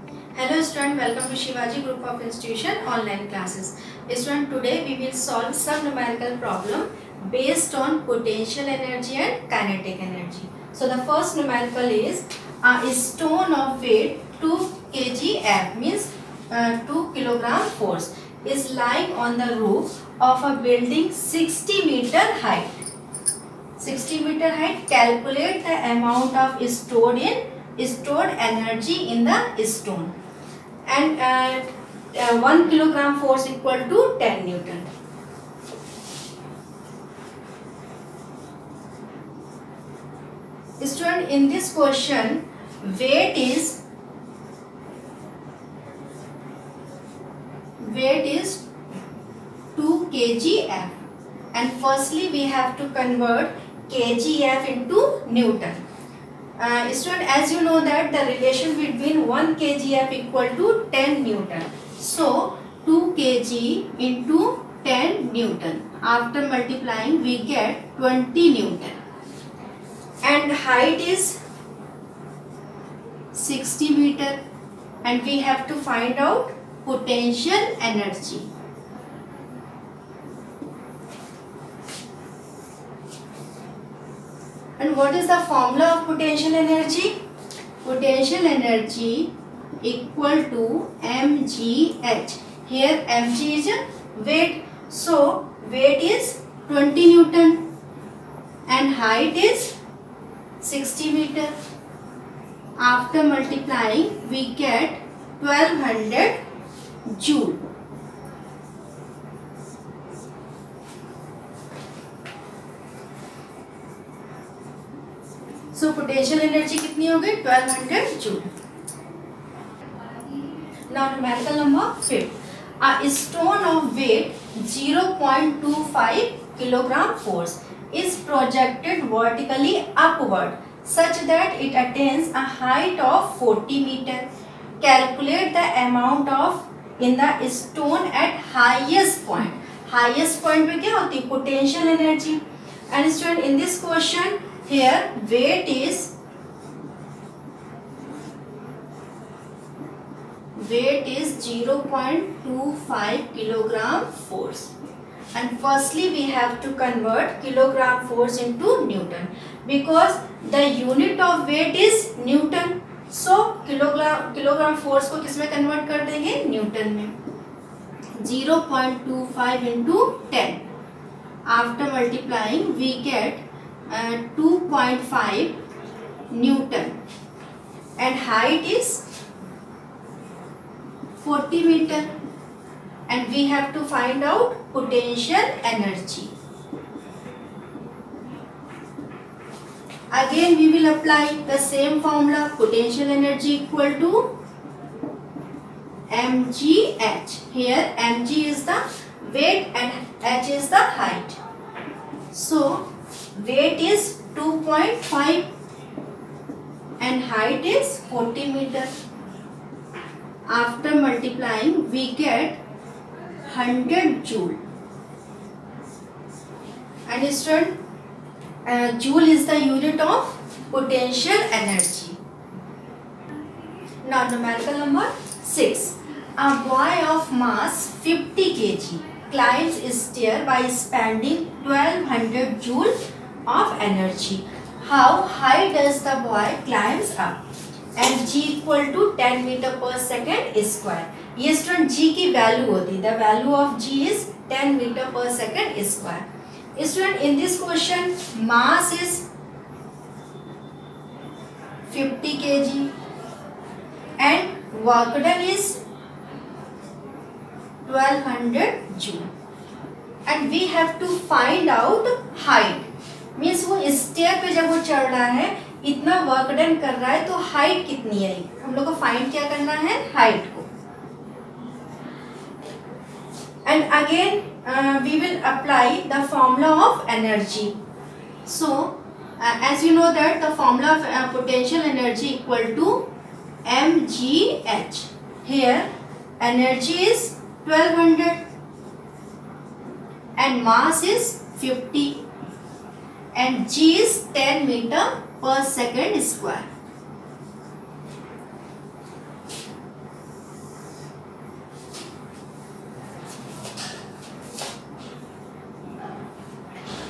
Hello student, welcome to Shivaji Group of Institution online classes. Student, today we will solve some numerical problem based on potential energy and kinetic energy. So the first numerical is a stone of weight 2 kg F means 2 kilogram force is lying on the roof of a building 60 meter height. 60 meter height. Calculate the amount of stored energy in the stone. And 1 kilogram force equal to 10 Newton. Student, in this question, weight is 2 kgf, and firstly we have to convert kgf into Newton. Student, as you know that the relation between 1 kgf equal to 10 Newton. So 2 kg into 10 Newton. After multiplying we get 20 Newton. And height is 60 meter. And we have to find out potential energy. And what is the formula of potential energy? Potential energy equal to mgh. Here mg is weight. So weight is 20 Newton and height is 60 meter. After multiplying we get 1200 joule. So potential energy कितनी हो गई? 1200 joule. Now numerical number 5. A stone of weight 0.25 kilogram force is projected vertically upward such that it attains a height of 40 meter. Calculate the amount of in the stone at highest point. Highest point में क्या होती है? Potential energy. And student, in this question here weight is 0.25 kilogram force, and firstly we have to convert kilogram force into Newton because the unit of weight is Newton. So kilogram force को किस में convert कर देंगे? Newton में. 0.25 into 10. After multiplying we get 2.5 Newton and height is 40 meter, and we have to find out potential energy. Again we will apply the same formula. Potential energy equal to mgh. Here mg is the weight and h is the height. So weight is 2.5 and height is 40 meter. After multiplying we get 100 joule. And student, joule is the unit of potential energy. Now numerical number 6. A boy of mass 50 kg climbs a stair by spending 1200 joule of energy. How high does the boy climbs up? And g equal to 10 meter per second square. ये student g की value होती है. The value of g is 10 meter per second square. Student, in this question mass is 50 kg and work done is 1200 joule, and we have to find out height. Means वो stair पे जब वो चढ़ रहा है इतना वर्क डन कर रहा है तो हाइट कितनी है? हम लोग को फाइंड क्या करना है? हाइट को. And again we will apply the formula of energy. So as you know that the formula of potential energy equal to mgh. Here energy is 1200 and mass is 50 and g is 10 meter per second square.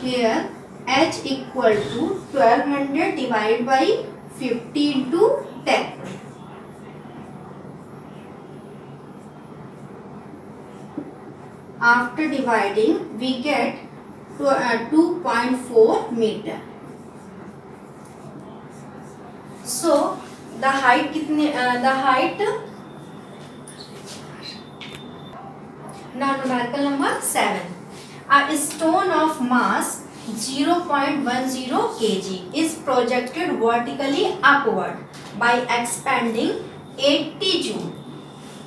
here H equal to 1200 divided by 50 into 10. After dividing, we get 2.4 meter. So the height कितने now numerical number 7. A stone of mass 0.10 kg is projected vertically upward by expending 80 joule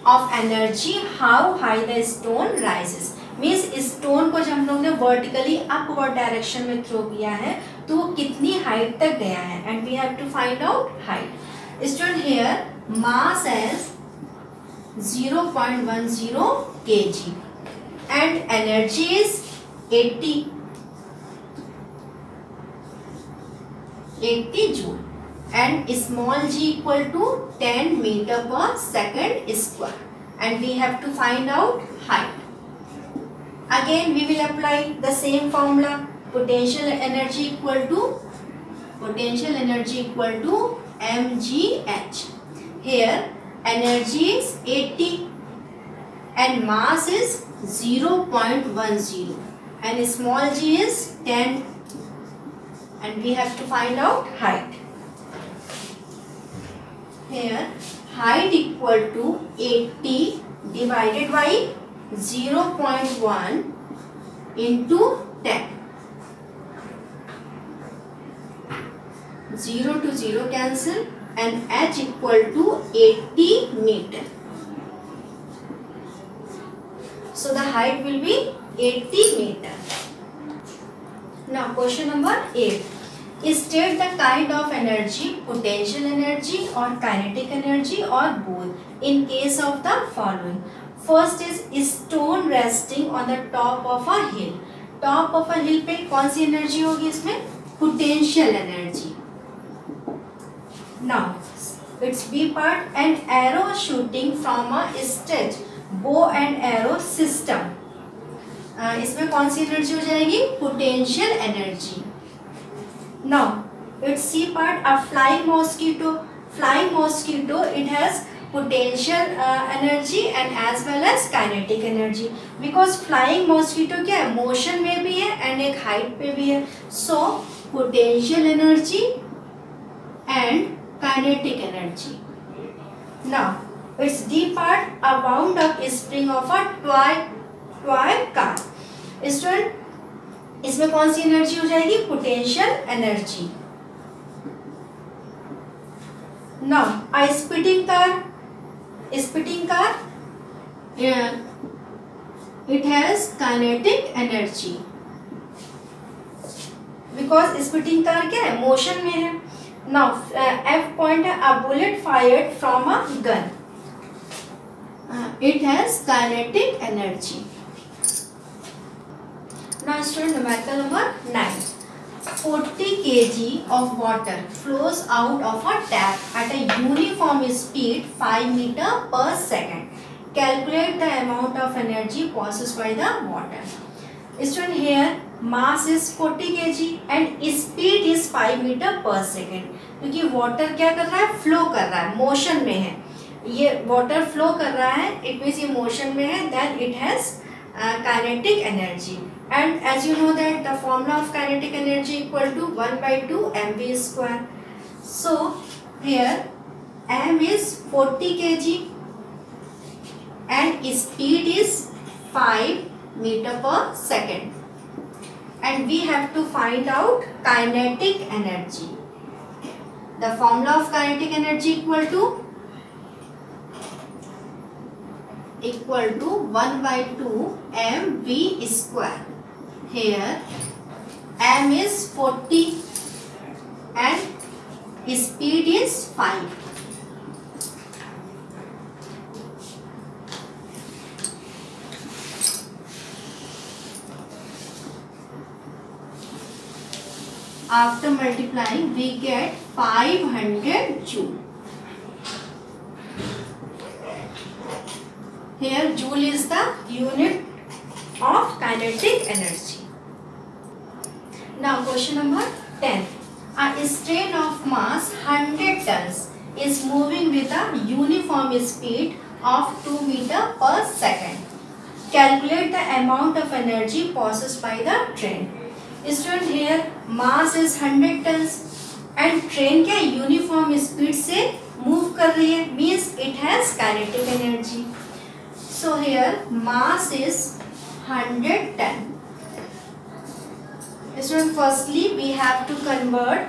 of energy. How high the stone rises? Means stone को जब हम लोग ने vertically upward direction में throw किया है तो वो कितनी हाइट तक गया है, and we have to find out height. Student here mass as 0.10 kg and energy is 80 joule and small g equal to 10 meter per second square, and we have to find out height. Again we will apply the same formula. Potential energy equal to mgh. Here energy is 80 and mass is 0.10 and small g is 10, and we have to find out height. Here height equal to 80 divided by 0.1 into 10. 0 to 0 cancel and h equal to 80 meter. So the height will be 80 meter. Now question number 8. State the kind of energy, potential energy or kinetic energy or both in case of the following. First is stone resting on the top of a hill. Top of a hill पे कौन सी energy होगी इसमें? Potential energy. Now its B part, an arrow shooting from a stretch bow and arrow system. इसमें कौन सी energy हो जाएगी? Potential energy. Now its C part, a flying mosquito. Flying mosquito, it has potential energy and as well as kinetic energy, because flying mosquito क्या है? Motion में भी है and एक हाइट पे भी है. So potential energy and kinetic energy. Now its D part, a wound up spring of a toy car. Student इसमें कौन सी एनर्जी हो जाएगी? Potential energy. Now a spinning car it has kinetic energy because spinning car क्या है? Motion में है. Now F point है, a bullet fired from a gun. It has kinetic energy. Now student, numerical number 9. 40 kg of water flows out of a tap at a uniform speed 5 meter per second. Calculate the amount of energy possessed by the water. Student, here mass is 40 kg and speed is 5 meter per second. क्योंकि water क्या कर रहा है? Flow कर रहा है, motion में है. ये वाटर फ्लो कर रहा है, इट मीन्स ये मोशन में है, then it has kinetic energy. And as you know that the formula of kinetic energy equal to 1/2 mv square. So here m is 40 kg and speed is 5 meter per second, and we have to find out kinetic energy. The formula of kinetic energy equal to 1/2 mv square. Here m is 40 and speed is 5. After multiplying we get 500 joule. Here joule is the unit of kinetic energy. Now question number 10. A strain of mass 100 tons is moving with a uniform speed of 2 meters per second. Calculate the amount of energy possessed by the train. Student, here mass is 100 tons and train क्या uniform speed से move कर रही है, means it has kinetic energy. So here mass is 100 ton. Student, firstly we have to convert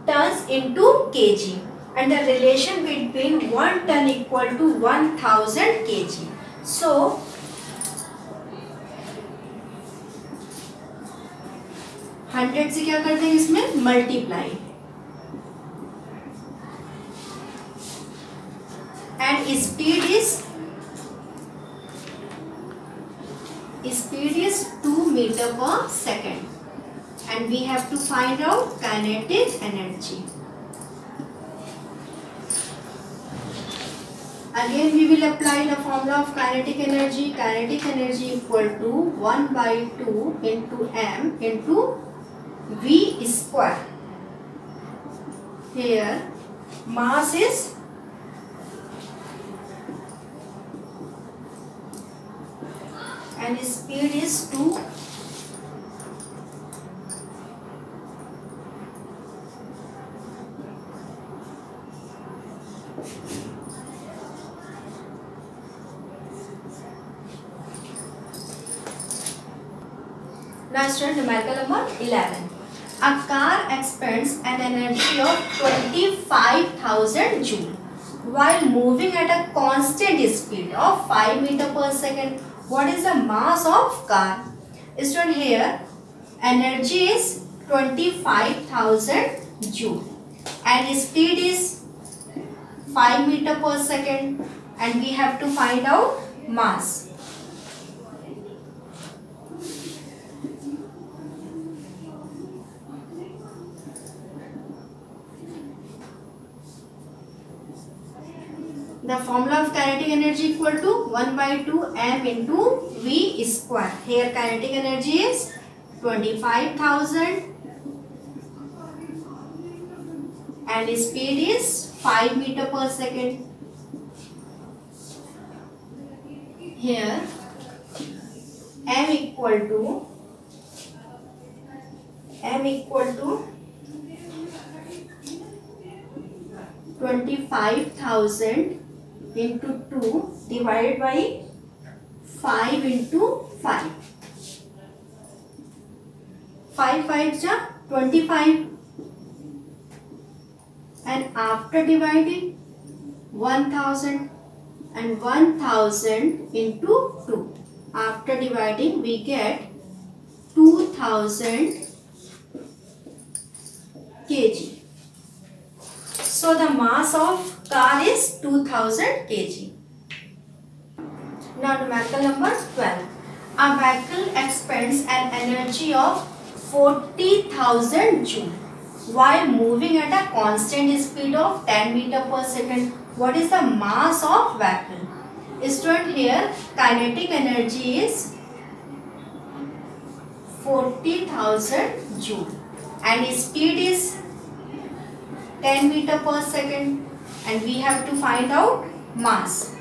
tons into kg and the relation between 1 ton equal to 1000 kg. So 100 से क्या करते हैं, इसमें multiply and speed is 2 meter per second and we have to find out kinetic energy. Again we will apply the formula of kinetic energy. Kinetic energy equal to 1 by 2 into m into v square. Here mass is and speed is 2. Now student, numerical number 11. A car expends an energy of 25,000 joule while moving at a constant speed of 5 meter per second. What is the mass of car? Student, here energy is 25,000 joule and speed is 5 meter per second and we have to find out mass. The formula of kinetic energy equal to 1 by 2 m into v square. Here kinetic energy is 25,000 and speed is 5 meter per second. Here m equal to 25,000 into 2 divided by 5 into 5. 5 5 ja 25 and after dividing 1000 and 1000 into 2. After dividing we get 2000 kg. So the mass of car is 2000 kg. Now numerical number 12. A vehicle expends an energy of 40,000 joule while moving at a constant speed of 10 meter per second. What is the mass of vehicle? Student, here kinetic energy is 40,000 joule and speed is 10 meter per second and we have to find out mass.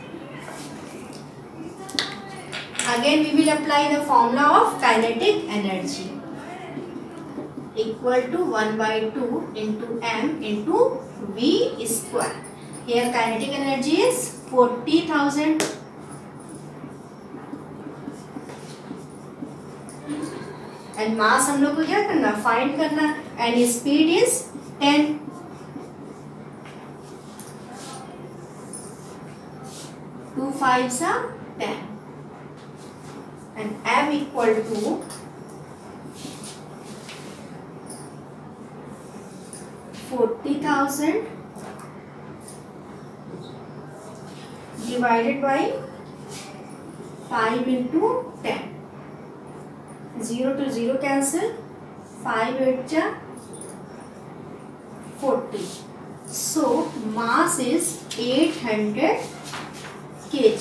Again we will apply the formula of kinetic energy equal to 1 by 2 into m into v square. Here kinetic energy is 40,000 and mass हम लोग को क्या करना, find करना and speed is 10. 2 5s are 10 and m equal to 40,000 divided by 5 into 10. 0 to 0 cancel. 5 8 ja 40. So mass is 800 kg.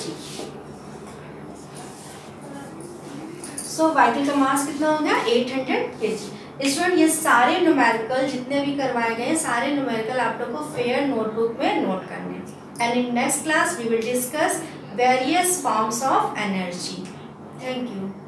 So vehicle का मास कितना हो गया 800 kg. स्टूडेंट ये सारे न्यूमेरिकल जितने भी करवाए गए हैं सारे न्यूमेरिकल आप लोग को फेयर नोटबुक में नोट करने हैं। And in next class we will discuss various forms of energy. Thank you.